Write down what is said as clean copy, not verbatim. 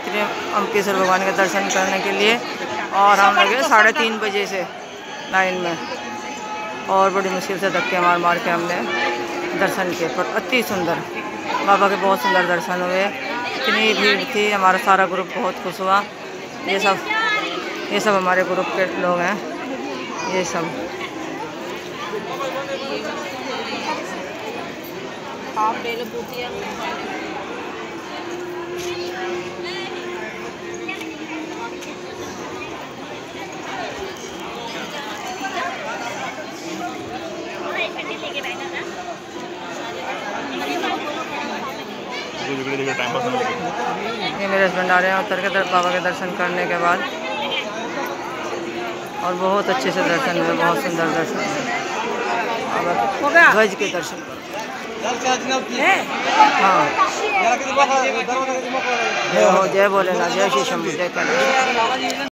इतने अम्बकेश्वर भगवान के दर्शन करने के लिए, और हम लगे 3:30 बजे से लाइन में, और बड़ी मुश्किल से धक्के मार मार के हमने दर्शन किए। पर अति सुंदर बाबा के बहुत सुंदर दर्शन हुए। इतनी भीड़ थी, हमारा सारा ग्रुप बहुत खुश हुआ। ये सब हमारे ग्रुप के लोग हैं, ये सब। आप ले लो पूतिया। ये मेरे हस्बैंड आ रहे हैं उतर के बाबा के दर्शन करने के बाद, और बहुत अच्छे से दर्शन हुए, बहुत सुंदर दर्शन हुए। ध्वज के दर्शन हाँ, जय भोलेनाथ, जय श्री शंभू, जय कैलाश।